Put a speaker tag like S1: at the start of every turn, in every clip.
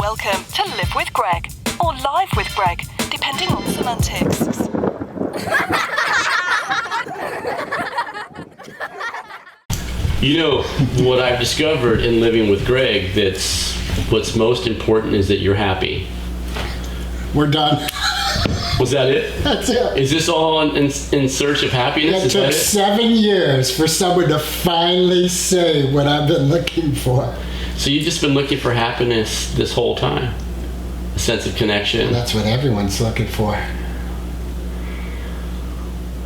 S1: Welcome to Live with Greg, or Live with Greg, depending on semantics.
S2: You know, what I've discovered in living with Greg, that's what's most important is that you're happy.
S3: We're done.
S2: Was that it?
S3: That's it.
S2: Is this all in search of happiness?
S3: It took 7 years for someone to finally say what I've been looking for.
S2: So you've just been looking for happiness this whole time? A sense of connection?
S3: That's what everyone's looking for.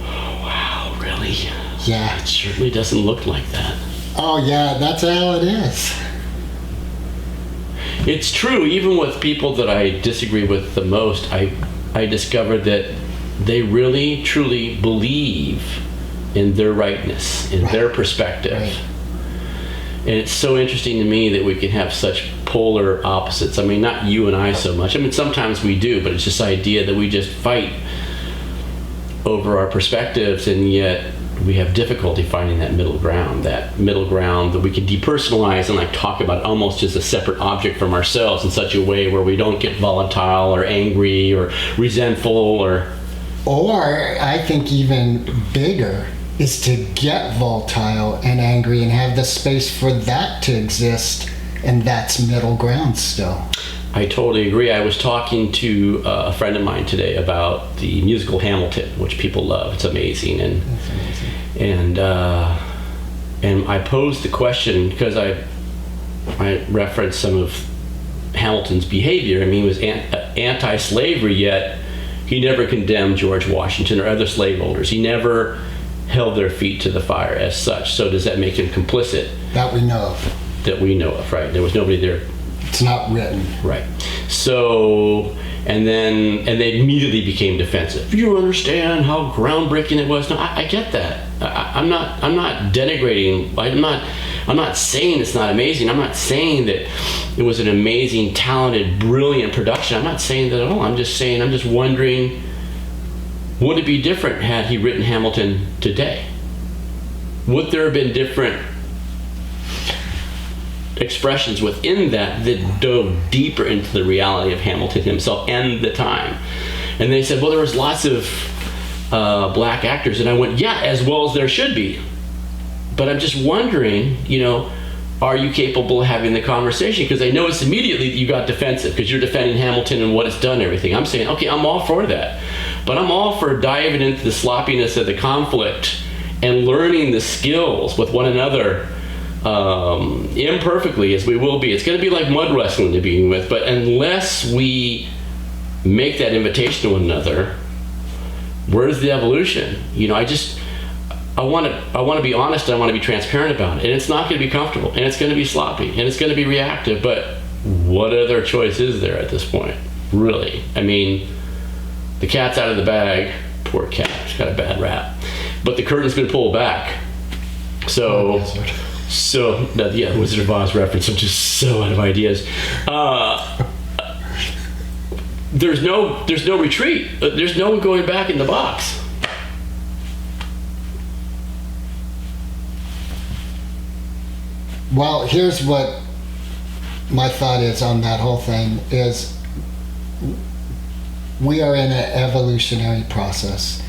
S2: Oh, wow, really?
S3: Yeah.
S2: It certainly doesn't look like that.
S3: Oh, yeah, that's how it is.
S2: It's true, even with people that I disagree with the most, I discovered that they really, truly believe in their rightness, in their perspective.
S3: Right.
S2: And it's so interesting to me that we can have such polar opposites. I mean, not you and I so much. I mean, sometimes we do, but it's just the idea that we just fight over our perspectives, and yet we have difficulty finding that middle ground that we can depersonalize and like talk about almost as a separate object from ourselves in such a way where we don't get volatile or angry or resentful or
S3: I think even bigger is to get volatile and angry and have the space for that to exist, and that's middle ground still.
S2: I totally agree. I was talking to a friend of mine today about the musical Hamilton, which people love. It's amazing.
S3: That's amazing.
S2: And I posed the question because I referenced some of Hamilton's behavior. I mean, he was anti-slavery, yet he never condemned George Washington or other slaveholders. He never held their feet to the fire as such. So does that make him complicit?
S3: That we know of.
S2: That we know of, right? There was nobody there.
S3: It's not written.
S2: Right. So, and they immediately became defensive. You don't understand how groundbreaking it was. No, I get that. I'm not denigrating. I'm not saying it's not amazing. I'm not saying that it was an amazing, talented, brilliant production. I'm not saying that at all. I'm just wondering, would it be different had he written Hamilton today? Would there have been different expressions within that dove deeper into the reality of Hamilton himself and the time? And they said, well, there was lots of black actors. And I went, yeah, as well as there should be. But I'm just wondering, are you capable of having the conversation? Because I noticed immediately that you got defensive because you're defending Hamilton and what it's done and everything. I'm saying, okay, I'm all for that. But I'm all for diving into the sloppiness of the conflict and learning the skills with one another imperfectly as we will be. It's going to be like mud wrestling to begin with, but unless we make that invitation to one another, where's the evolution? I want to be honest, and I want to be transparent about it, and it's not going to be comfortable, and it's going to be sloppy, and it's going to be reactive, but what other choice is there at this point, really? I mean, the cat's out of the bag. Poor cat, she's got a bad rap, but the curtain's been pulled back. Wizard of Oz reference. I'm just so out of ideas. There's no retreat. There's no going back in the box.
S3: Well, here's what my thought is on that whole thing is we are in an evolutionary process,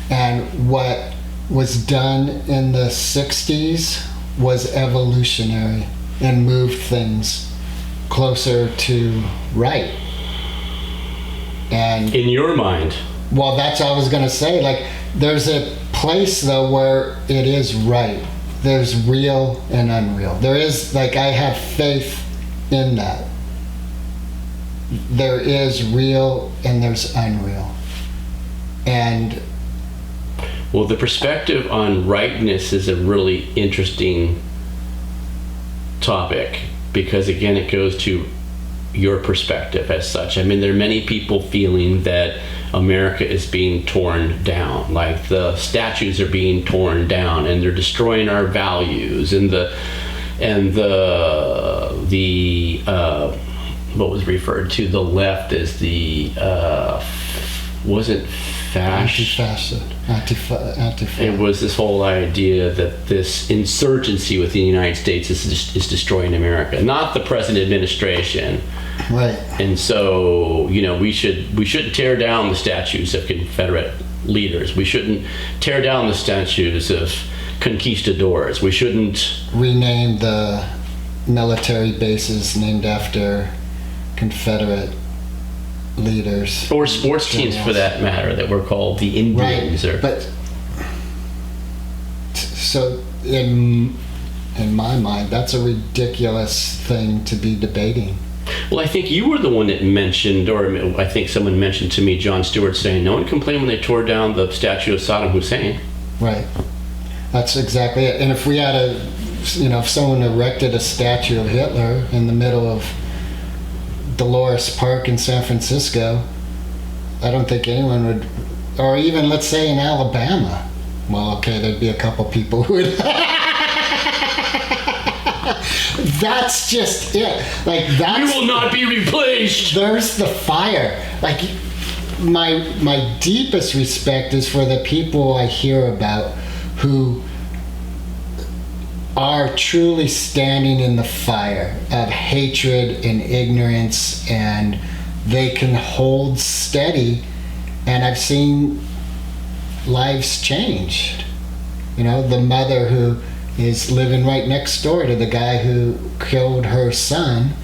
S3: and what was done in the 60s was evolutionary and moved things closer to right. And
S2: in your mind?
S3: Well, that's what I was going to say. Like, there's a place though where it is right. There's real and unreal. There is, I have faith in that. There is real and there's unreal. And
S2: well, the perspective on rightness is a really interesting topic because, again, it goes to your perspective as such. I mean, there are many people feeling that America is being torn down, like the statues are being torn down and they're destroying our values, and the what was referred to the left as the wasn't fascist. It was this whole idea that this insurgency within the United States is destroying America, not the present administration,
S3: Right.
S2: And so, we shouldn't tear down the statues of Confederate leaders. We shouldn't tear down the statues of conquistadors. We shouldn't
S3: rename the military bases named after Confederate leaders.
S2: Or sports teams, for that matter, that were called the Indians.
S3: Right. But so in my mind, that's a ridiculous thing to be debating.
S2: Well, I think you were the one that mentioned, or I think someone mentioned to me, Jon Stewart, saying no one complained when they tore down the statue of Saddam Hussein.
S3: Right. That's exactly it. And if we had if someone erected a statue of Hitler in the middle of Dolores Park in San Francisco, I don't think anyone would, or even let's say in Alabama. Well, okay, there'd be a couple people who would. That's just it. Like that.
S2: You will not be replaced.
S3: There's the fire. Like my deepest respect is for the people I hear about who are truly standing in the fire of hatred and ignorance, and they can hold steady. And I've seen lives changed. The mother who is living right next door to the guy who killed her son,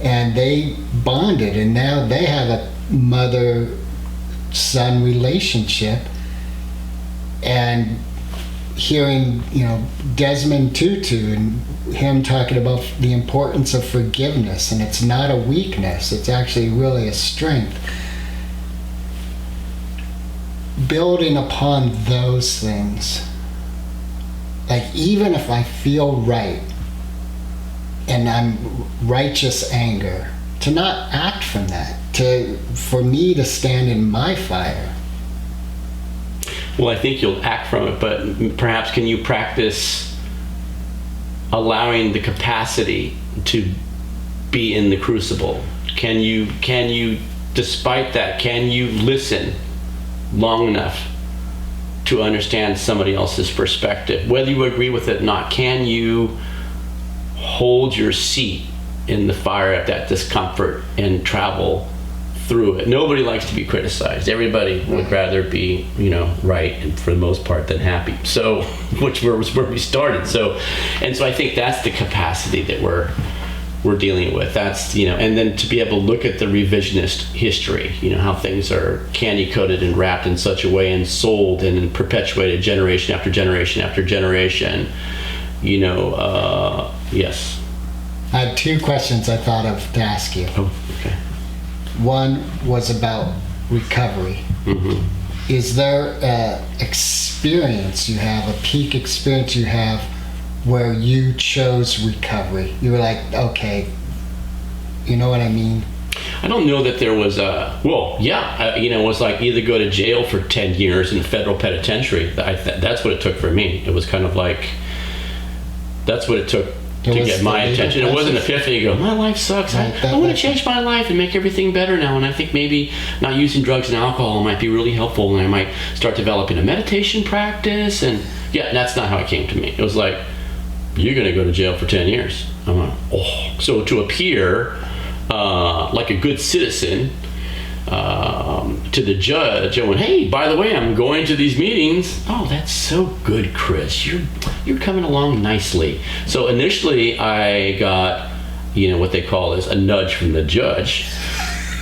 S3: and they bonded, and now they have a mother-son relationship. And hearing, Desmond Tutu and him talking about the importance of forgiveness, and it's not a weakness, it's actually really a strength. Building upon those things, like even if I feel right and I'm righteous anger, to not act from that, for me to stand in my fire.
S2: Well, I think you'll act from it, but perhaps can you practice allowing the capacity to be in the crucible? Can you, despite that, can you listen long enough to understand somebody else's perspective, whether you agree with it or not? Can you hold your seat in the fire of that discomfort and travel through it? Nobody likes to be criticized. Everybody would rather be, right, and for the most part, than happy. So, which was where we started. So I think that's the capacity that we're dealing with. That's, and then to be able to look at the revisionist history, how things are candy coated and wrapped in such a way and sold and perpetuated generation after generation after generation. Yes.
S3: I had two questions I thought of to ask you.
S2: Oh, okay.
S3: One was about recovery.
S2: Mm-hmm.
S3: Is there an experience you have, a peak experience you have, where you chose recovery? You were like, okay, you know what I mean?
S2: I don't know that there was it was like either go to jail for 10 years in a federal penitentiary. That's what it took for me. It was kind of like, that's what it took to get my attention. It wasn't an epiphany. You go, my life sucks. I want to change my life and make everything better now. And I think maybe not using drugs and alcohol might be really helpful. And I might start developing a meditation practice. And that's not how it came to me. It was like, you're going to go to jail for 10 years. I'm like, oh. So to appear like a good citizen to the judge, I went, hey, by the way, I'm going to these meetings. Oh, that's so good, Chris. You're coming along nicely. So initially I got, what they call is a nudge from the judge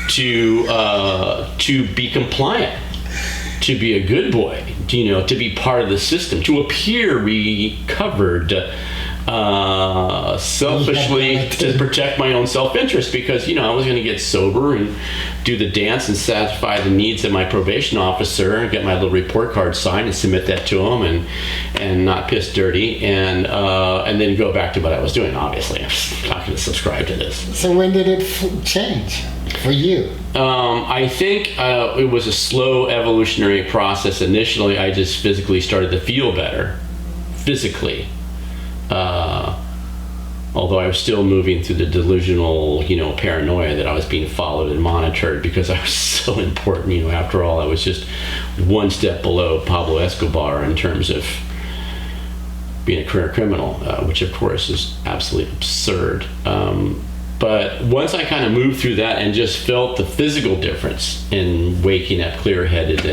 S2: to be compliant, to be a good boy, to be part of the system, to appear recovered, selfishly to protect my own self-interest, because I was going to get sober and do the dance and satisfy the needs of my probation officer and get my little report card signed and submit that to him and not piss dirty and then go back to what I was doing. Obviously, I'm not going to subscribe to this.
S3: So when did it change for you?
S2: I think it was a slow evolutionary process. Initially, I just physically started to feel better, physically. Although I was still moving through the delusional, paranoia that I was being followed and monitored because I was so important. After all, I was just one step below Pablo Escobar in terms of being a career criminal, which of course is absolutely absurd. But once I kind of moved through that and just felt the physical difference in waking up clear-headed,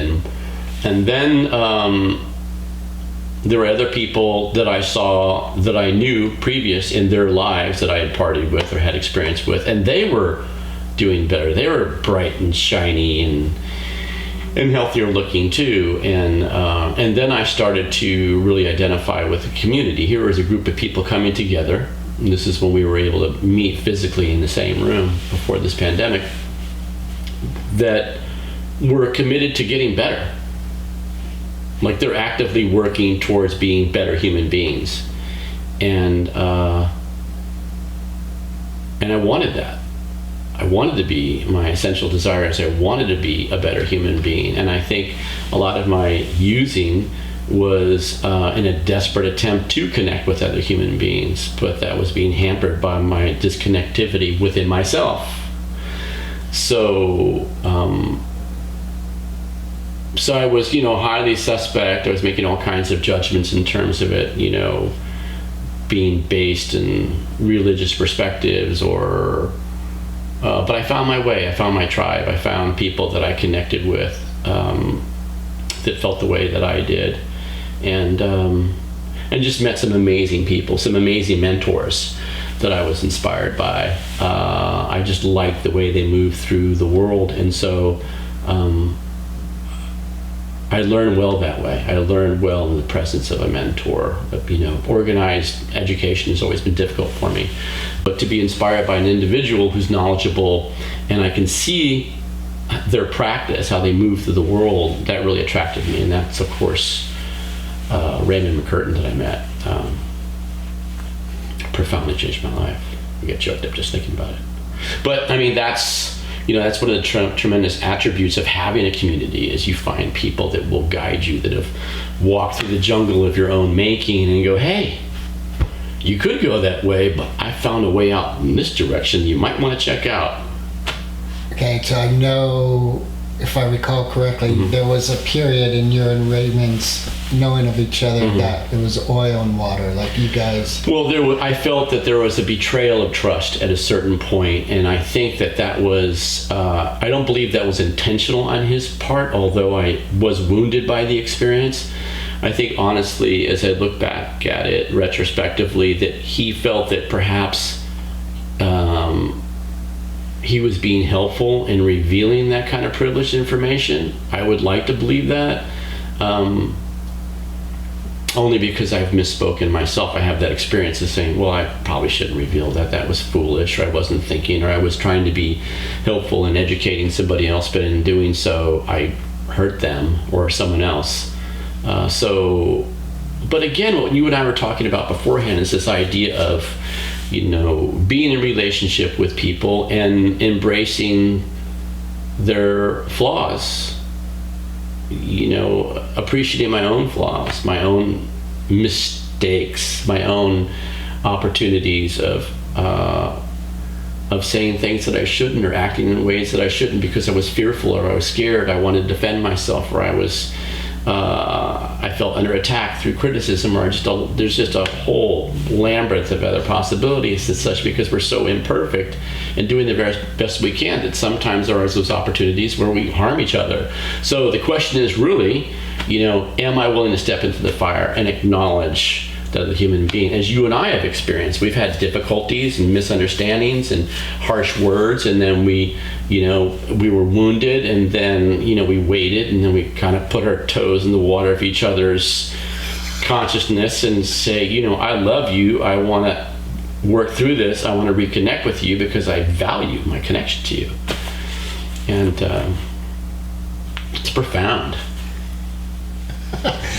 S2: and then there were other people that I saw that I knew previous in their lives that I had partied with or had experience with, and they were doing better. They were bright and shiny and healthier looking too. And then I started to really identify with the community. Here was a group of people coming together. And this is when we were able to meet physically in the same room before this pandemic, that were committed to getting better. Like they're actively working towards being better human beings. And I wanted that. I wanted to be, my essential desire is I wanted to be a better human being. And I think a lot of my using was in a desperate attempt to connect with other human beings, but that was being hampered by my disconnectivity within myself. So I was, highly suspect. I was making all kinds of judgments in terms of it, being based in religious perspectives but I found my way. I found my tribe. I found people that I connected with that felt the way that I did, and just met some amazing people, some amazing mentors that I was inspired by. I just liked the way they moved through the world, and so I learned well that way. I learned well in the presence of a mentor. Organized education has always been difficult for me, but to be inspired by an individual who's knowledgeable and I can see their practice, how they move through the world, that really attracted me. And that's, of course, Raymond McCurtain that I met. Profoundly changed my life. I get choked up just thinking about it. But I mean, that's one of the tremendous attributes of having a community, is you find people that will guide you, that have walked through the jungle of your own making and go, hey, you could go that way, but I found a way out in this direction you might want to check out.
S3: Okay, so I know, if I recall correctly, there was a period in your and Raymond's knowing of each other that it was oil and water, like you guys.
S2: Well, I felt that there was a betrayal of trust at a certain point, and I think that was, I don't believe that was intentional on his part, although I was wounded by the experience. I think honestly, as I look back at it retrospectively, that he felt that perhaps he was being helpful in revealing that kind of privileged information. I would like to believe that. Only because I've misspoken myself. I have that experience of saying, well, I probably shouldn't reveal that. That was foolish, or I wasn't thinking, or I was trying to be helpful in educating somebody else, but in doing so, I hurt them or someone else. But again, what you and I were talking about beforehand is this idea of, being in relationship with people and embracing their flaws. Appreciating my own flaws, my own mistakes, my own opportunities of saying things that I shouldn't, or acting in ways that I shouldn't because I was fearful, or I was scared, I wanted to defend myself, or I felt under attack through criticism, or there's just a whole labyrinth of other possibilities and such, because we're so imperfect and doing the very best we can, that sometimes there are those opportunities where we harm each other. So the question is really, am I willing to step into the fire and acknowledge that the human being, as you and I have experienced, we've had difficulties and misunderstandings and harsh words, and then we were wounded, and then we waited, and then we kind of put our toes in the water of each other's consciousness and say, I love you, I want to work through this, I want to reconnect with you because I value my connection to you. And it's profound.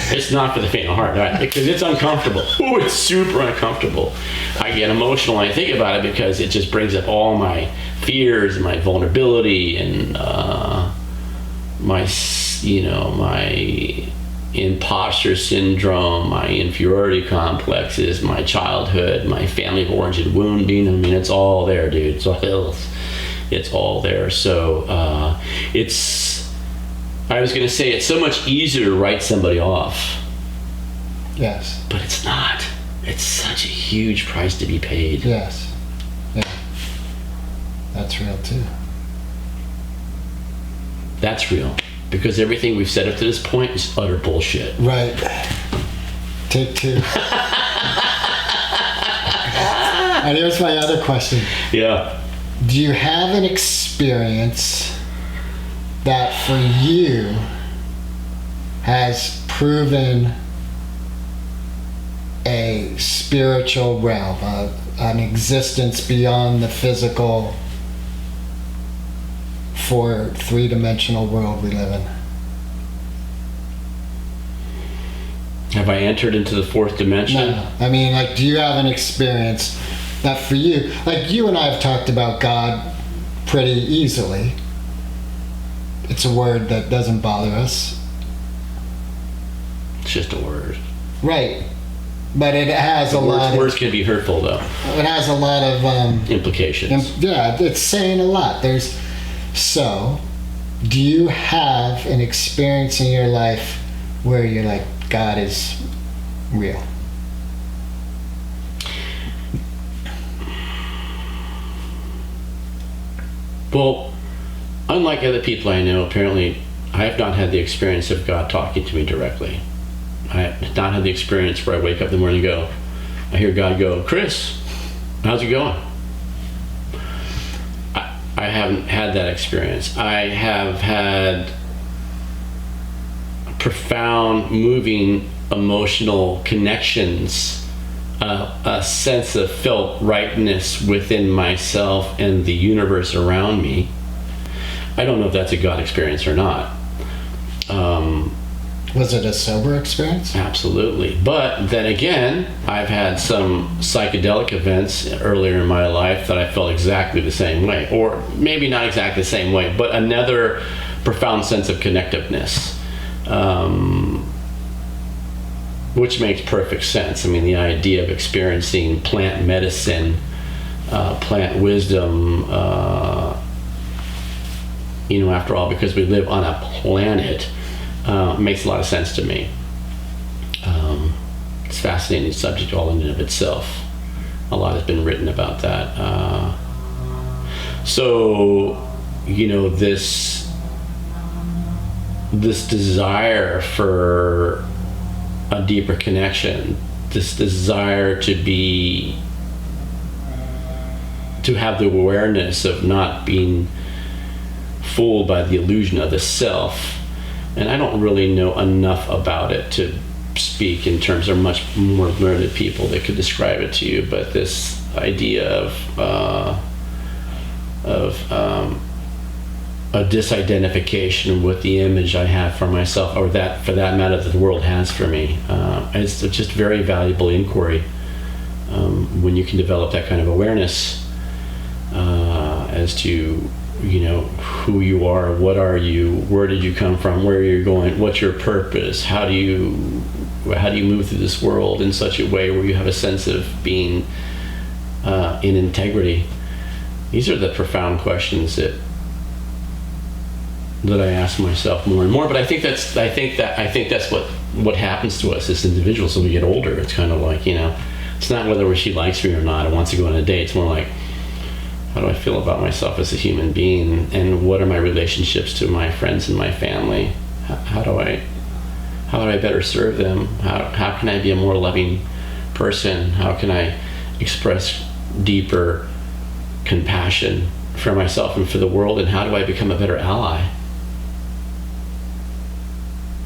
S2: It's not for the faint of heart, right? Because it's uncomfortable. Oh, it's super uncomfortable. I get emotional when I think about it, because it just brings up all my fears and my vulnerability and my imposter syndrome, my inferiority complexes, my childhood, my family of origin wounding. I mean, it's all there, dude. It's all there. So I was going to say, it's so much easier to write somebody off.
S3: Yes.
S2: But it's not. It's such a huge price to be paid.
S3: Yes. Yeah. that's real too.
S2: That's real. Because everything we've said up to this point is utter bullshit.
S3: Right. Take two. And here's my other question.
S2: Yeah.
S3: Do you have an experience that for you has proven a spiritual realm, an existence beyond the physical for three-dimensional world we live in?
S2: Have I entered into the fourth dimension?
S3: No. I mean, like, do you have an experience that for you, like you and I have talked about God pretty easily. It's a word that doesn't bother us.
S2: It's just a word.
S3: Right. But it has
S2: Words can be hurtful, though.
S3: It has a lot of
S2: implications.
S3: Yeah, it's saying a lot. So, do you have an experience in your life where you're like, God is real?
S2: Well, unlike other people I know, apparently I have not had the experience of God talking to me directly. I have not had the experience where I wake up in the morning and go, I hear God go, Chris, how's it going? I haven't had that experience. I have had profound, moving, emotional connections, a sense of felt rightness within myself and the universe around me. I don't know if that's a God experience or not.
S3: Was it a sober experience?
S2: Absolutely. But then again, I've had some psychedelic events earlier in my life that I felt exactly the same way. Or maybe not exactly the same way, but another profound sense of connectiveness. Which makes perfect sense. I mean, the idea of experiencing plant medicine, plant wisdom, after all, because we live on a planet, makes a lot of sense to me. It's a fascinating subject all in and of itself. A lot has been written about that. This desire for a deeper connection, this desire to have the awareness of not being fooled by the illusion of the self. And I don't really know enough about it to speak in terms of much more learned people that could describe it to you, but this idea of a disidentification with the image I have for myself, or that, for that matter, that the world has for me. It's just very valuable inquiry when you can develop that kind of awareness as to, who you are, what are you, where did you come from, where are you going, what's your purpose, how do you move through this world in such a way where you have a sense of being in integrity. These are the profound questions that I ask myself more and more. But I think that's what happens to us as individuals when we get older. It's kind of like, it's not whether she likes me or not or wants to go on a date. It's more like, how do I feel about myself as a human being, and what are my relationships to my friends and my family? How do I better serve them? How can I be a more loving person? How can I express deeper compassion for myself and for the world? And how do I become a better ally?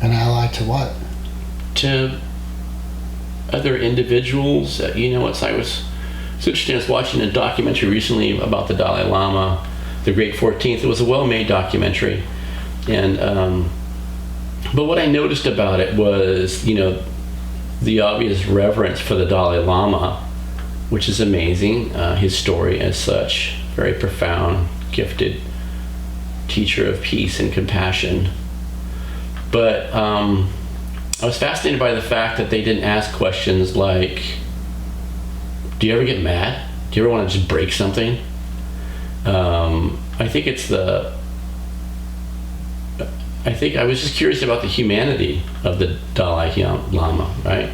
S3: An ally to what?
S2: To other individuals. I was interesting. I was watching a documentary recently about the Dalai Lama, the Great 14th. It was a well-made documentary, and but what I noticed about it was, the obvious reverence for the Dalai Lama, which is amazing. His story as such, very profound, gifted teacher of peace and compassion. But I was fascinated by the fact that they didn't ask questions like, do you ever get mad? Do you ever want to just break something? I think I was just curious about the humanity of the Dalai Lama, right?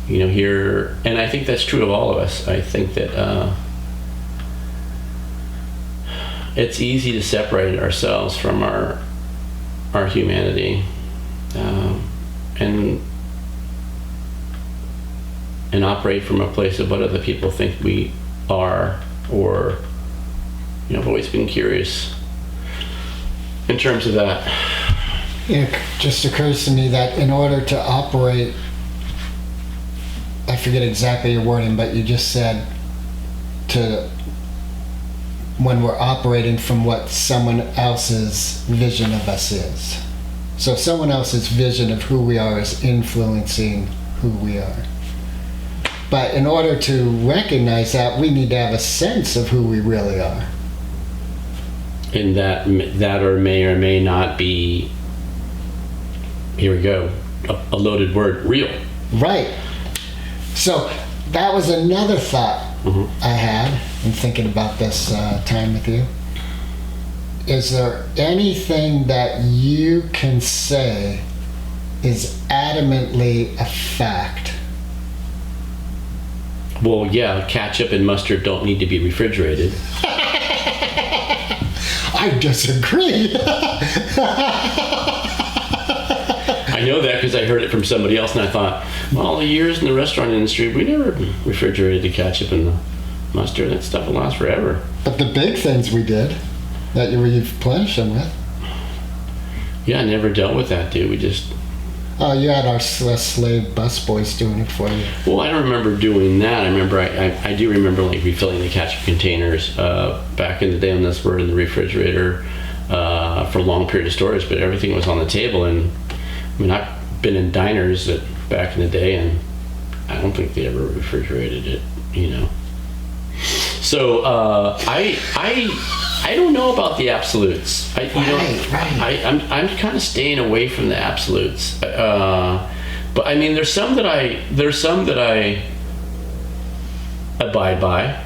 S2: Here, and I think that's true of all of us. I think that it's easy to separate ourselves from our humanity, and operate from a place of what other people think we are, or, I've always been curious in terms of that.
S3: It just occurs to me that in order to operate, I forget exactly your wording, but you just said when we're operating from what someone else's vision of us is. So someone else's vision of who we are is influencing who we are. But in order to recognize that, we need to have a sense of who we really are.
S2: And that or may not be, here we go, a loaded word, real.
S3: Right. So that was another thought I had in thinking about this time with you. Is there anything that you can say is adamantly a fact?
S2: Well, yeah, ketchup and mustard don't need to be refrigerated.
S3: I disagree.
S2: I know that because I heard it from somebody else, and I thought, well, all the years in the restaurant industry, we never refrigerated the ketchup and the mustard. That stuff will last forever.
S3: But the big things we did, that you replenish them with.
S2: Yeah, I never dealt with that, dude. We just...
S3: Oh, you had our slave busboys doing it for you.
S2: Well, I don't remember doing that. I remember, I do remember like refilling the ketchup containers back in the day when this were in the refrigerator for a long period of storage, but everything was on the table. And I mean, I've been in diners back in the day, and I don't think they ever refrigerated it, So I don't know about the absolutes.
S3: Right.
S2: I'm kind of staying away from the absolutes. But I mean, there's some that I abide by.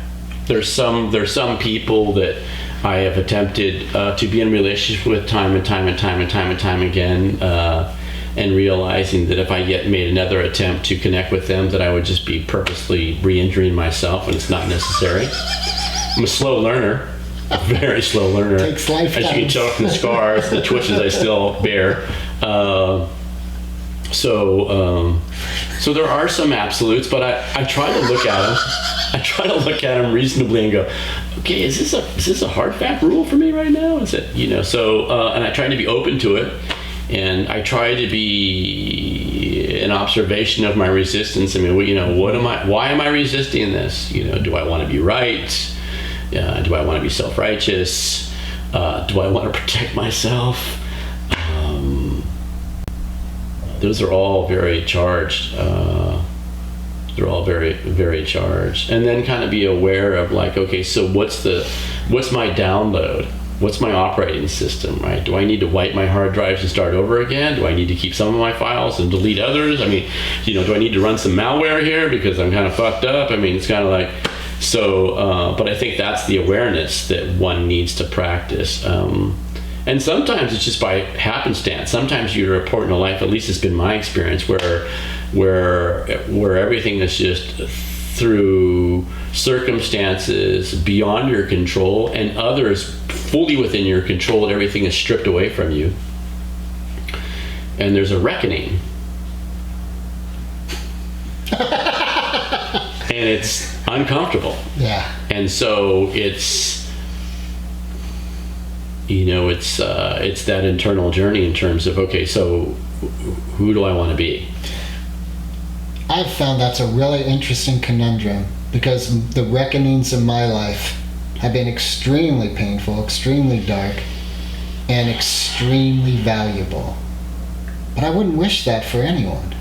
S2: There's some people that I have attempted to be in relationship with time and time again, and realizing that if I yet made another attempt to connect with them, that I would just be purposely re-injuring myself, and it's not necessary. I'm a slow learner. A very slow learner.
S3: Takes lifetimes.
S2: As you can tell from the scars, the twitches I still bear. So there are some absolutes, but I try to look at them. I try to look at them reasonably and go, okay, is this a hard fact rule for me right now? Is it, So and I try to be open to it, and I try to be an observation of my resistance. I mean, why am I resisting this? Do I want to be right? Do I want to be self-righteous? Do I want to protect myself? Those are all very charged. They're all very, very charged. And then kind of be aware of like, okay, so what's my download? What's my operating system, right? Do I need to wipe my hard drives and start over again? Do I need to keep some of my files and delete others? I mean, do I need to run some malware here because I'm kind of fucked up? I mean, it's kind of like, so, but I think that's the awareness that one needs to practice. And sometimes it's just by happenstance. Sometimes you're a point in life, at least it's been my experience, where everything is just through circumstances beyond your control, and others fully within your control. Everything is stripped away from you, and there's a reckoning. And it's uncomfortable.
S3: Yeah.
S2: And so it's that internal journey in terms of, okay, so who do I want to be?
S3: I've found that's a really interesting conundrum, because the reckonings in my life have been extremely painful, extremely dark, and extremely valuable. But I wouldn't wish that for anyone.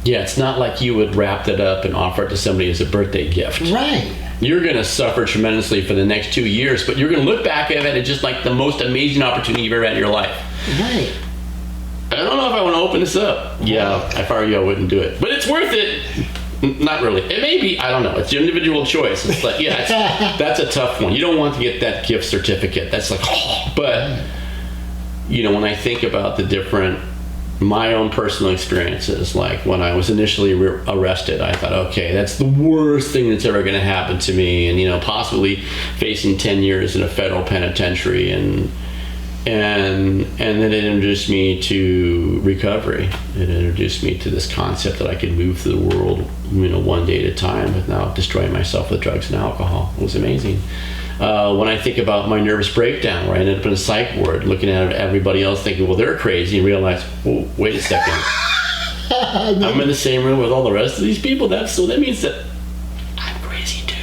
S2: Yeah, it's not like you would wrap that up and offer it to somebody as a birthday gift.
S3: Right.
S2: You're going to suffer tremendously for the next 2 years, but you're going to look back at it as just like the most amazing opportunity you've ever had in your life.
S3: Right.
S2: I don't know if I want to open this up. Yeah, if I were you, I wouldn't do it. But it's worth it. Not really. It may be. I don't know. It's your individual choice. It's like, that's a tough one. You don't want to get that gift certificate. That's like, oh. But, when I think about the different my own personal experiences. Like when I was initially arrested, I thought, okay, that's the worst thing that's ever going to happen to me, and possibly facing 10 years in a federal penitentiary, and then it introduced me to recovery. It introduced me to this concept that I could move through the world, one day at a time without destroying myself with drugs and alcohol. It was amazing. When I think about my nervous breakdown, where I ended up in a psych ward, looking at everybody else thinking, well, they're crazy, and realize, oh, wait a second. I'm in the same room with all the rest of these people. That means that I'm crazy too.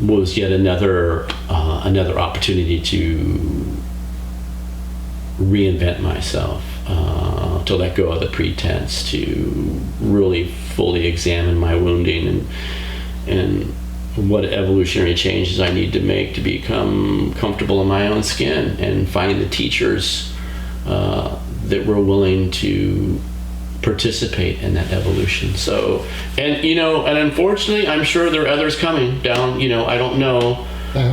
S2: Was yet another opportunity to reinvent myself, to let go of the pretense, to really fully examine my wounding and what evolutionary changes I need to make to become comfortable in my own skin, and finding the teachers that were willing to participate in that evolution. So, and unfortunately, I'm sure there are others coming down, I don't know.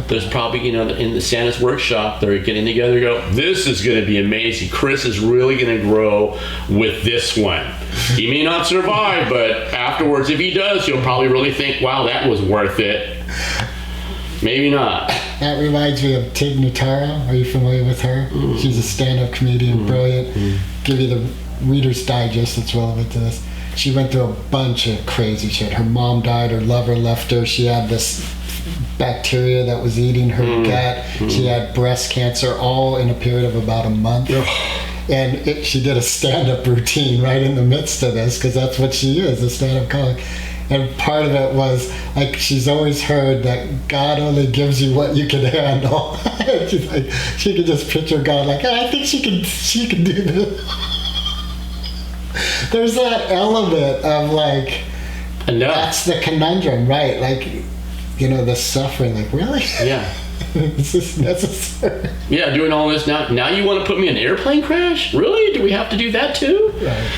S2: There's probably, in the Santa's workshop, they're getting together to go, this is going to be amazing. Chris is really going to grow with this one. He may not survive, but afterwards, if he does, you'll probably really think, wow, that was worth it. Maybe not.
S3: That reminds me of Tig Notaro. Are you familiar with her? She's a stand-up comedian, brilliant. Give you the Reader's Digest that's relevant to this. She went through a bunch of crazy shit. Her mom died, her lover left her, she had this bacteria that was eating her gut, she had breast cancer, all in a period of about a month. And she did a stand-up routine right in the midst of this, because that's what she is, a stand-up comic. And part of it was, like, she's always heard that God only gives you what you can handle. She's like, she could just picture God like, I think she can do this. There's that element of like, that's the conundrum, right? Like, the suffering, like, really?
S2: Yeah.
S3: Is this necessary?
S2: Yeah, doing all this now. Now you want to put me in an airplane crash? Really? Do we have to do that too?
S3: Right.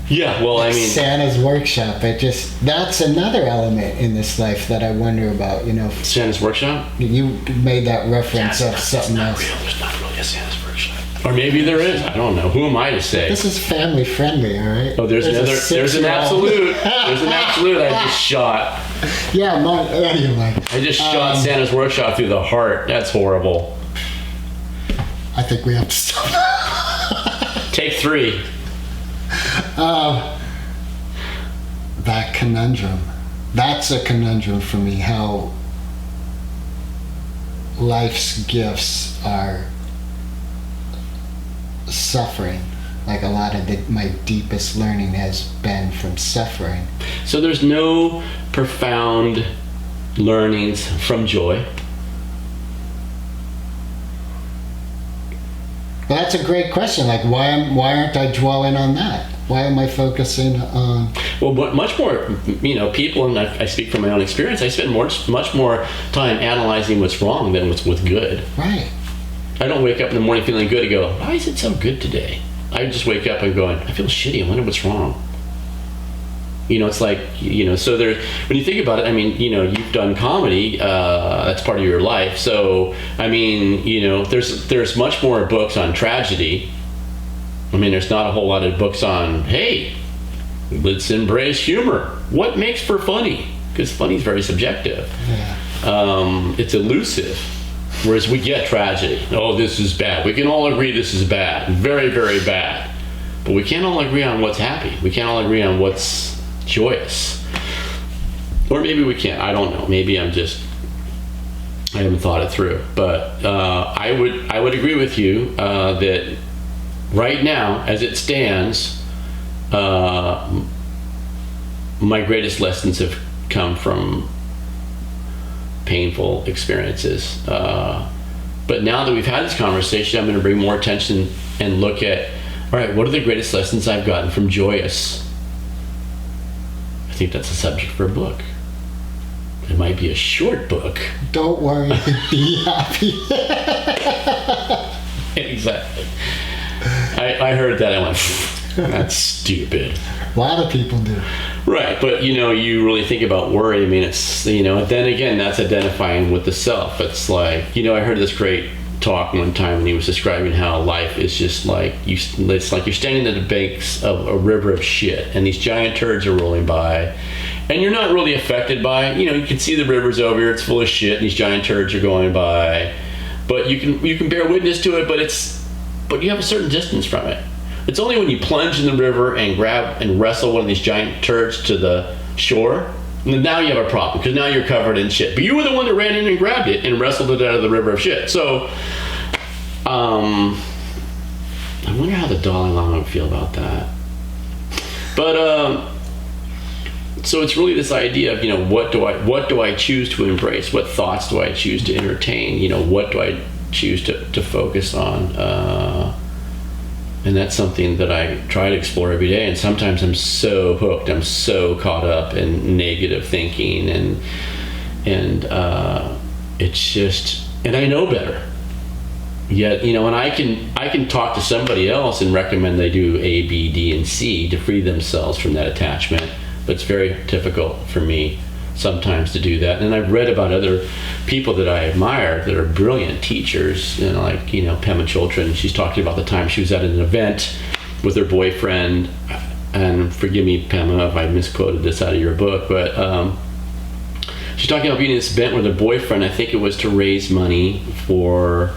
S2: Yeah, well, I mean,
S3: Santa's workshop. That's another element in this life that I wonder about.
S2: Santa's workshop.
S3: You made that reference of something else.
S2: Real. There's not really a Santa's workshop. Or maybe there is. I don't know. Who am I to say?
S3: This is family friendly, all right?
S2: Oh, there's an absolute. There's an absolute I just shot.
S3: Yeah, anyway.
S2: I just shot Santa's workshop through the heart. That's horrible.
S3: I think we have to stop.
S2: Take 3.
S3: That conundrum. That's a conundrum for me, how life's gifts are suffering. Like a lot of my deepest learning has been from suffering.
S2: So there's no profound learnings from joy?
S3: Well, that's a great question. Like, why aren't I dwelling on that? Why am I focusing on?
S2: Well, much more, people, and I speak from my own experience, I spend much more time analyzing what's wrong than what's good.
S3: Right.
S2: I don't wake up in the morning feeling good and go, why is it so good today? I just wake up and going, I feel shitty. I wonder what's wrong. It's like, so when you think about it, I mean, you've done comedy, that's part of your life. So, I mean, there's much more books on tragedy. I mean, there's not a whole lot of books on, hey, let's embrace humor. What makes for funny? Because funny is very subjective.
S3: Yeah.
S2: It's elusive. Whereas we get tragedy. Oh, this is bad. We can all agree this is bad. Very, very bad. But we can't all agree on what's happy. We can't all agree on what's joyous. Or maybe we can't. I don't know. Maybe I haven't thought it through. But I would agree with you that right now, as it stands, my greatest lessons have come from painful experiences. But now that we've had this conversation, I'm going to bring more attention and look at, all right, what are the greatest lessons I've gotten from joyous? I think that's a subject for a book. It might be a short book.
S3: Don't worry, be happy.
S2: Exactly. I heard that. I went, that's stupid.
S3: A lot of people do.
S2: Right, but you really think about worry. I mean, it's then again, that's identifying with the self. It's like I heard this great talk one time, and he was describing how life is just like it's like you're standing at the banks of a river of shit, and these giant turds are rolling by, and you're not really affected by it. You can see the river's over here, it's full of shit, and these giant turds are going by, but you can bear witness to it, but you have a certain distance from it. It's only when you plunge in the river and grab and wrestle one of these giant turds to the shore, and now you have a problem, because now you're covered in shit. But you were the one that ran in and grabbed it and wrestled it out of the river of shit. So, I wonder how the Dalai Lama would feel about that. But, so it's really this idea of, what do I choose to embrace? What thoughts do I choose to entertain? What do I choose to focus on? And that's something that I try to explore every day. And sometimes I'm so hooked, I'm so caught up in negative thinking, and it's just, and I know better. Yet, and I can talk to somebody else and recommend they do A, B, D, and C to free themselves from that attachment. But it's very difficult for me sometimes to do that. And I've read about other people that I admire that are brilliant teachers, like Pema Chodron. She's talking about the time she was at an event with her boyfriend, and forgive me, Pema, if I misquoted this out of your book, but she's talking about being in this event with her boyfriend. I think it was to raise money for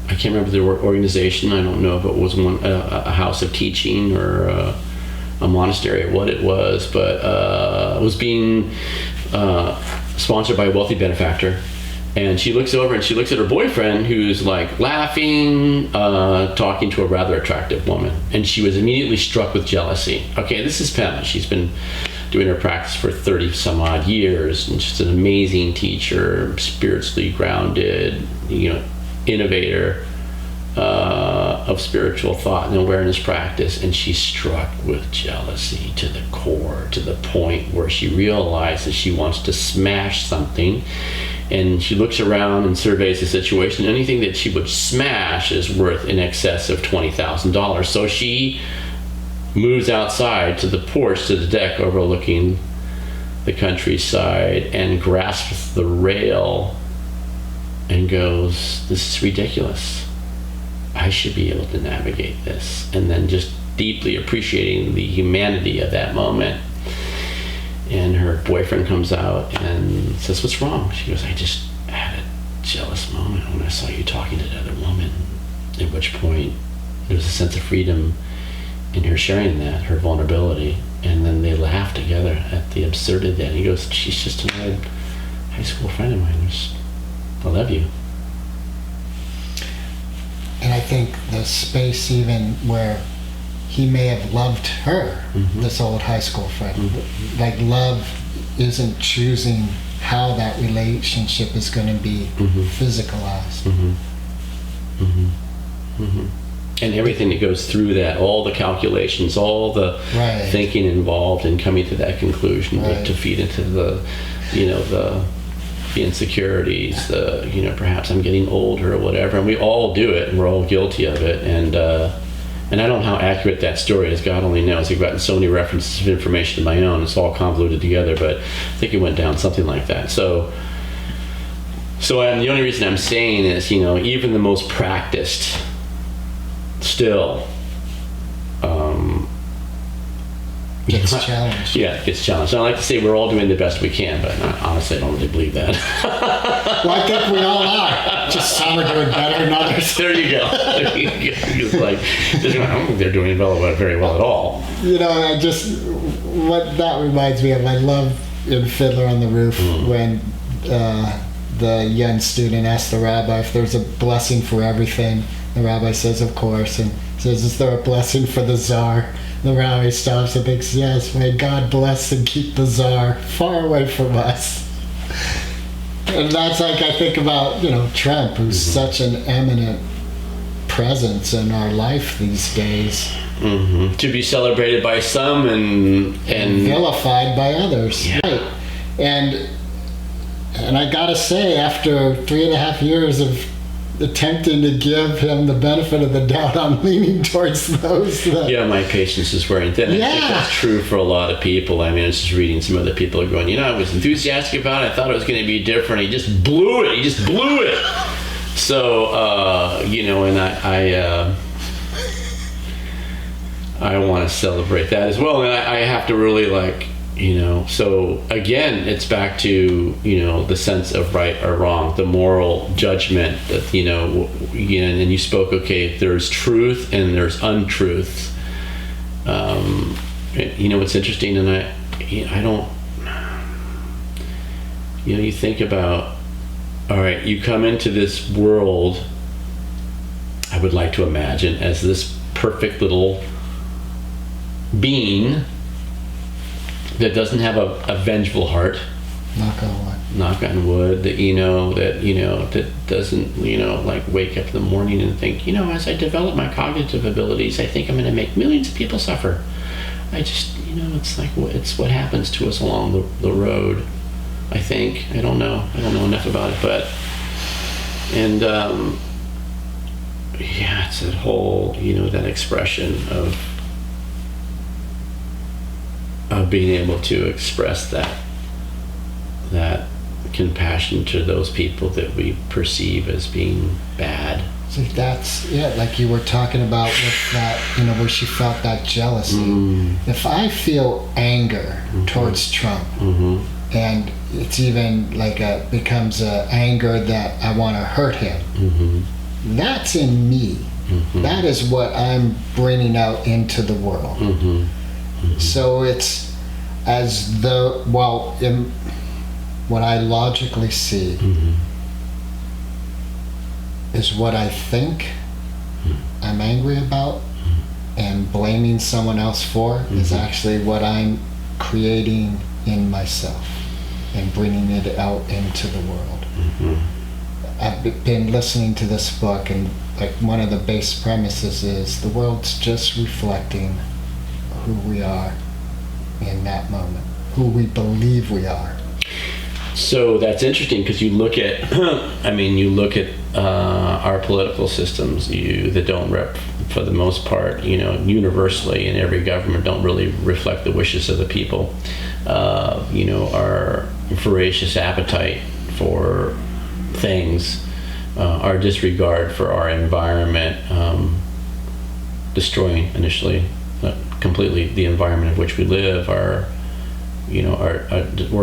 S2: I can't remember the organization. I don't know if it was a house of teaching or a monastery or what it was, but it was being sponsored by a wealthy benefactor. And she looks over and she looks at her boyfriend, who's like laughing, talking to a rather attractive woman. And she was immediately struck with jealousy. Okay, this is Pema. She's been doing her practice for 30 some odd years, and she's an amazing teacher, spiritually grounded, innovator of spiritual thought and awareness practice. And she's struck with jealousy to the core, to the point where she realizes she wants to smash something. And she looks around and surveys the situation. Anything that she would smash is worth in excess of $20,000. So she moves outside to the porch, to the deck overlooking the countryside, and grasps the rail and goes, "This is ridiculous. I should be able to navigate this." And then just deeply appreciating the humanity of that moment. And her boyfriend comes out and says, "What's wrong?" She goes, "I just had a jealous moment when I saw you talking to that other woman." At which point there was a sense of freedom in her sharing that, her vulnerability. And then they laugh together at the absurdity of that. And he goes, "She's just an old high school friend of mine. I love you."
S3: And I think the Space even where he may have loved her, this old high school friend. Like, love isn't choosing how that relationship is going to be physicalized.
S2: And everything that goes through that, all the calculations, all the thinking involved in coming to that conclusion, to feed into the insecurities, perhaps I'm getting older or whatever, and we all do it, and we're all guilty of it. And I don't know how accurate that story is. God only knows. I've gotten so many references of information of my own. It's all convoluted together, but I think it went down something like that. So the only reason I'm saying is, even the most practiced still
S3: gets challenged.
S2: Yeah, it gets challenged. I like to say we're all doing the best we can, but honestly, I don't really believe that.
S3: Well, I think we all are. Just some are doing better than others.
S2: There you go. It's like, I don't think they're doing very well at all.
S3: What that reminds me of, I love in Fiddler on the Roof when the young student asks the rabbi if there's a blessing for everything. The rabbi says, "Of course," and says, "Is there a blessing for the Tsar?" The rabbi stops and thinks, "Yes, may God bless and keep the Tsar far away from us." And that's like, I think about, Trump, who's such an eminent presence in our life these days.
S2: To be celebrated by some and
S3: vilified by others.
S2: Yeah.
S3: Right. And I gotta say, after 3.5 years of attempting to give him the benefit of the doubt, I'm leaning towards those that...
S2: Yeah, my patience is wearing thin. I think that's true for a lot of people. I mean, I was just reading some other people are going, I was enthusiastic about it. I thought it was going to be different. He just blew it. So, and I want to celebrate that as well. And I have to really so again, it's back to, the sense of right or wrong, the moral judgment that, and you spoke, there's truth and there's untruth. It's interesting, and I don't, you think about, all right, you come into this world, I would like to imagine, as this perfect little being that doesn't have a vengeful heart.
S3: Knock on wood.
S2: Knock on wood. That that doesn't wake up in the morning and think, as I develop my cognitive abilities, I think I'm going to make millions of people suffer. I just it's what happens to us along the road. I think I don't know enough about it, but it's that whole that expression of being able to express that compassion to those people that we perceive as being bad.
S3: So that's like you were talking about with that, where she felt that jealousy. If I feel anger towards Trump, and it's even becomes a anger that I want to hurt him, that's in me. That is what I'm bringing out into the world. So it's as though, in what I logically see is what I think I'm angry about and blaming someone else for is actually what I'm creating in myself and bringing it out into the world. I've been listening to this book, and one of the base premises is the world's just reflecting who we are in that moment, who we believe we are.
S2: So that's interesting, because you look at our political systems that don't for the most part, universally in every government, don't really reflect the wishes of the people. Our voracious appetite for things, our disregard for our environment, destroying initially completely the environment in which we live. We're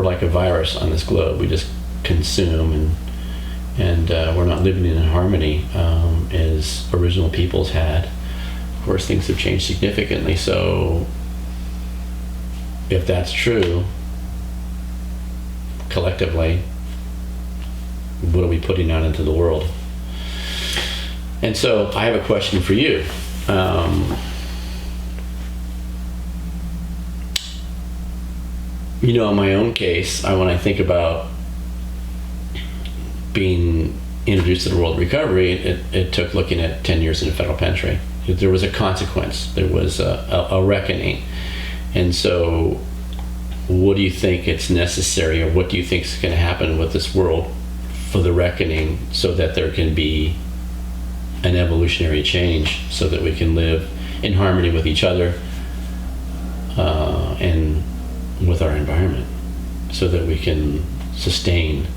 S2: like a virus on this globe. We just consume, and we're not living in harmony as original peoples had. Of course, things have changed significantly. So, if that's true, collectively, what are we putting out into the world? And so, I have a question for you. In my own case, when I think about being introduced to the world of recovery, it took looking at 10 years in a federal penitentiary. There was a consequence. There was a reckoning. And so, what do you think it's necessary, or what do you think is going to happen with this world for the reckoning, so that there can be an evolutionary change, so that we can live in harmony with each other and with our environment, so that we can sustain,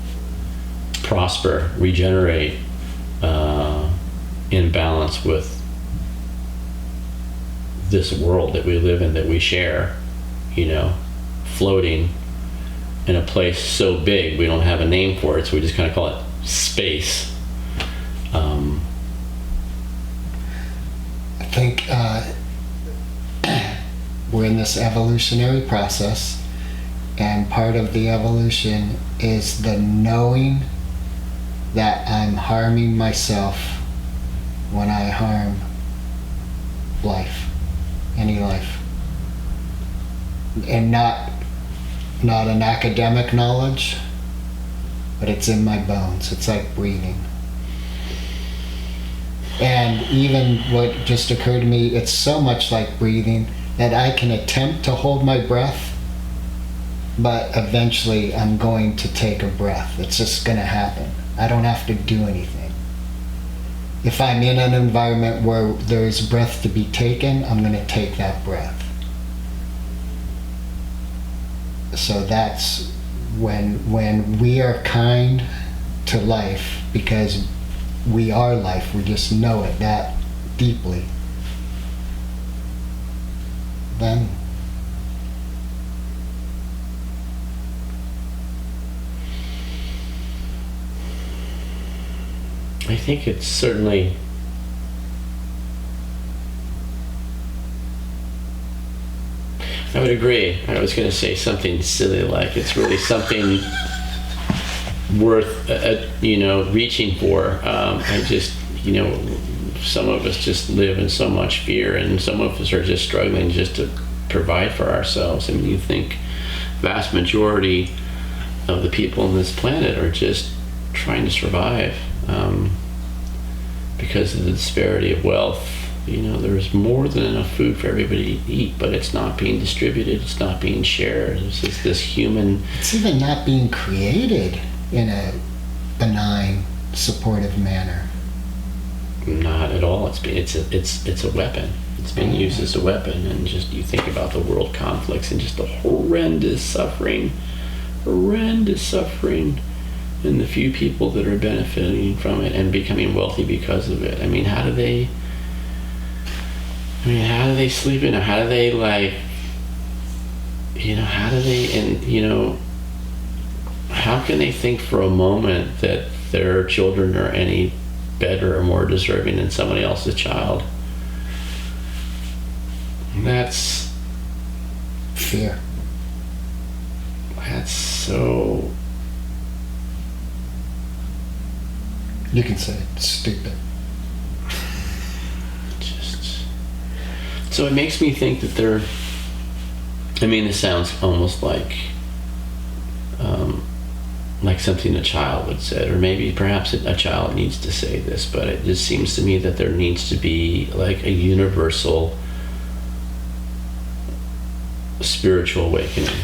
S2: prosper, regenerate in balance with this world that we live in, that we share, floating in a place so big we don't have a name for it, so we just kind of call it space.
S3: I think we're in this evolutionary process, and part of the evolution is the knowing that I'm harming myself when I harm life, any life, and not an academic knowledge, but it's in my bones. It's like breathing. And even what just occurred to me, it's so much like breathing that I can attempt to hold my breath, but eventually I'm going to take a breath. It's just going to happen. I don't have to do anything. If I'm in an environment where there's breath to be taken, I'm going to take that breath. So that's when we are kind to life, because we are life, we just know it that deeply, then
S2: I think it's certainly I would agree. I was going to say something silly like it's really something worth, reaching for. I just, some of us just live in so much fear, and some of us are just struggling just to provide for ourselves. I mean, you think vast majority of the people on this planet are just trying to survive because of the disparity of wealth. There's more than enough food for everybody to eat, but it's not being distributed, it's not being shared. It's just this human...
S3: It's even not being created in a benign, supportive manner.
S2: Not at all. It's a weapon. It's been used as a weapon, and just you think about the world conflicts and just the horrendous suffering, and the few people that are benefiting from it and becoming wealthy because of it. I mean, how do they sleep in? How do they how can they think for a moment that their children are any better or more deserving than somebody else's child? That's
S3: fear.
S2: That's so...
S3: You can say it's stupid.
S2: So it makes me think that this sounds almost like something a child would say, or maybe perhaps a child needs to say this, but it just seems to me that there needs to be like a universal spiritual awakening.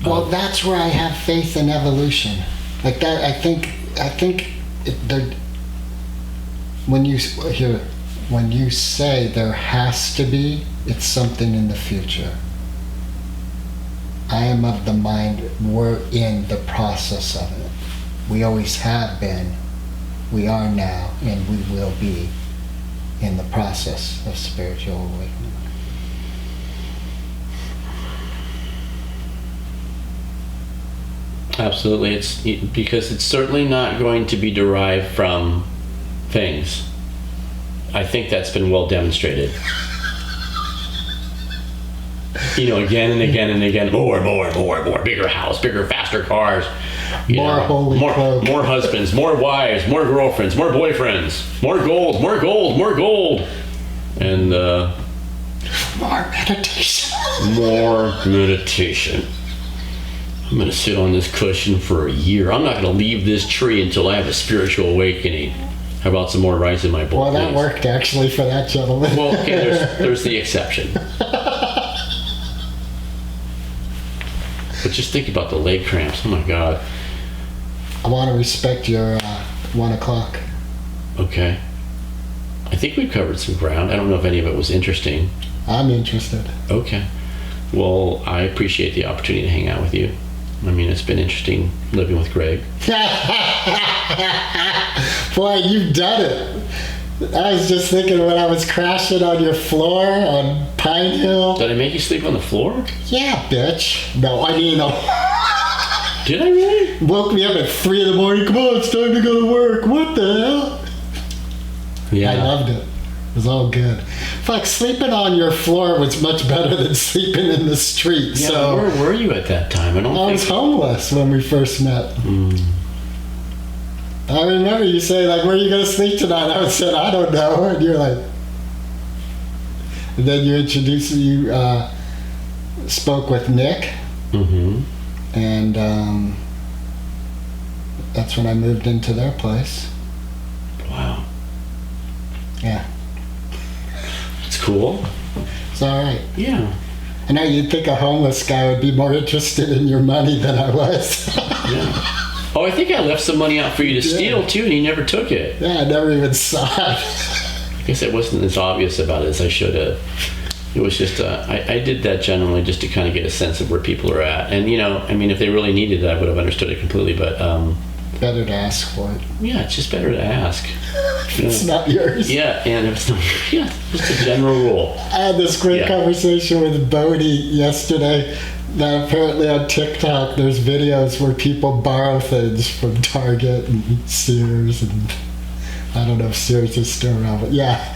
S3: Well, that's where I have faith in evolution. Like that, I think when you say there has to be, it's something in the future. I am of the mind we're in the process of it. We always have been, we are now, and we will be in the process of spiritual awakening.
S2: Absolutely. It's because it's certainly not going to be derived from things. I think that's been well demonstrated. Again and again and again, more, bigger house, bigger, faster cars,
S3: more
S2: husbands, more wives, more girlfriends, more boyfriends, more gold, and
S3: more meditation.
S2: More meditation. I'm going to sit on this cushion for a year. I'm not going to leave this tree until I have a spiritual awakening. How about some more rice in my bowl?
S3: Well, that worked actually for that gentleman.
S2: Well, okay, there's the exception. But just think about the leg cramps. Oh my God.
S3: I want to respect your 1 o'clock.
S2: Okay. I think we've covered some ground. I don't know if any of it was interesting.
S3: I'm interested.
S2: Okay. Well, I appreciate the opportunity to hang out with you. I mean, it's been interesting living with Greg.
S3: Boy, you've done it. I was just thinking when I was crashing on your floor on Pine Hill.
S2: Did I make you sleep on the floor?
S3: Yeah, bitch. No, I mean...
S2: Did I really?
S3: Woke me up at 3 in the morning. Come on, it's time to go to work. What the hell?
S2: Yeah.
S3: I loved it. It was all good. Fuck, sleeping on your floor was much better than sleeping in the street.
S2: Yeah,
S3: so
S2: where were you at that time? I
S3: was homeless when we first met. I remember you saying, like, where are you going to sleep tonight? I said, I don't know. And you're like... And then you spoke with Nick.
S2: Mm-hmm.
S3: And that's when I moved into their place.
S2: Wow.
S3: Yeah.
S2: It's cool.
S3: It's all right.
S2: Yeah.
S3: I know you'd think a homeless guy would be more interested in your money than I was.
S2: Yeah. Oh, I think I left some money out for you to
S3: Yeah.
S2: steal too, and you never took it.
S3: Yeah, I never even saw it.
S2: I guess I wasn't as obvious about it as I should have. It was just, I did that generally just to kind of get a sense of where people are at. And, I mean, if they really needed it, I would have understood it completely. But,
S3: Better to ask for it.
S2: yeah, it's just better to ask.
S3: It's not yours.
S2: Yeah, and if it's not, yeah, just a general rule.
S3: I had this great
S2: Yeah.
S3: conversation with Bodie yesterday that apparently on TikTok there's videos where people borrow things from Target and Sears, and I don't know if Sears is still around, but yeah,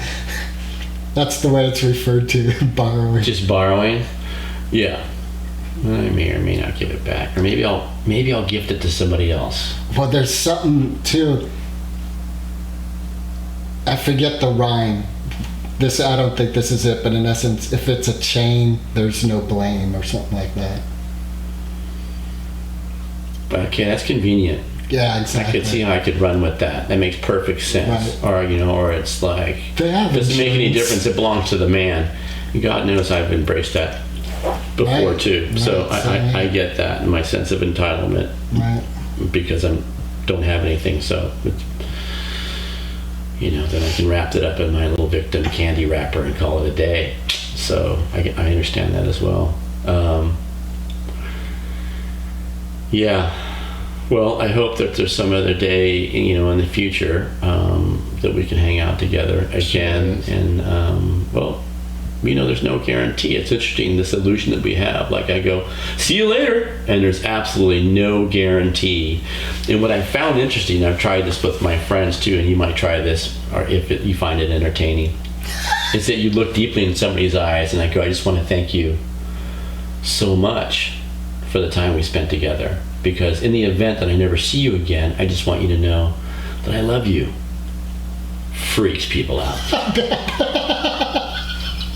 S3: that's the way it's referred to, borrowing.
S2: Just borrowing. Yeah. I may or may not give it back, or maybe I'll gift it to somebody else.
S3: Well, there's something too. I forget the rhyme. I don't think this is it, but in essence, if it's a chain, there's no blame, or something like that.
S2: Okay, that's convenient.
S3: Yeah,
S2: I
S3: exactly.
S2: could see how I could run with that. That makes perfect sense.
S3: Right.
S2: Or it's like,
S3: They have
S2: doesn't make any
S3: insurance.
S2: difference. It belongs to the man. God knows I've embraced that before
S3: Right.
S2: too. So
S3: Right. Same
S2: I
S3: here.
S2: get that in my sense of entitlement
S3: Right.
S2: because I don't have anything. So, then I can wrap it up in my little victim candy wrapper and call it a day. So I understand that as well. Yeah. Well, I hope that there's some other day, in the future, that we can hang out together again.
S3: Sure.
S2: And, there's no guarantee. It's interesting, this illusion that we have. Like I go, see you later. And there's absolutely no guarantee. And what I found interesting, I've tried this with my friends too, and you might try this, or if you find it entertaining, is that you look deeply in somebody's eyes and I go, I just want to thank you so much for the time we spent together. Because in the event that I never see you again, I just want you to know that I love you. Freaks people out.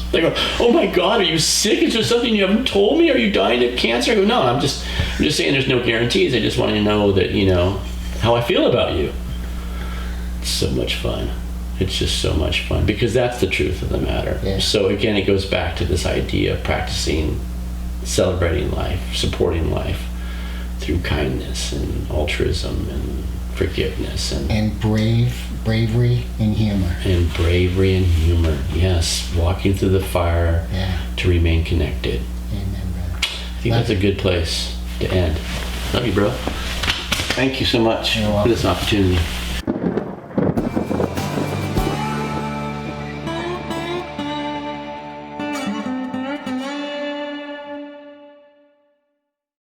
S2: They go, oh my God, are you sick? Is there something you haven't told me? Are you dying of cancer? I go, no, I'm just saying there's no guarantees. I just want you to know that, how I feel about you. It's so much fun. It's just so much fun because that's the truth of the matter.
S3: Yeah.
S2: So again, it goes back to this idea of practicing, celebrating life, supporting life through kindness and altruism and forgiveness
S3: And bravery and humor.
S2: and bravery and humor. Yes, walking through the fire
S3: Yeah.
S2: to remain connected.
S3: Amen, brother.
S2: I think that's a good place to end. Love you, bro. Thank you so much
S3: You're
S2: for
S3: welcome.
S2: this opportunity.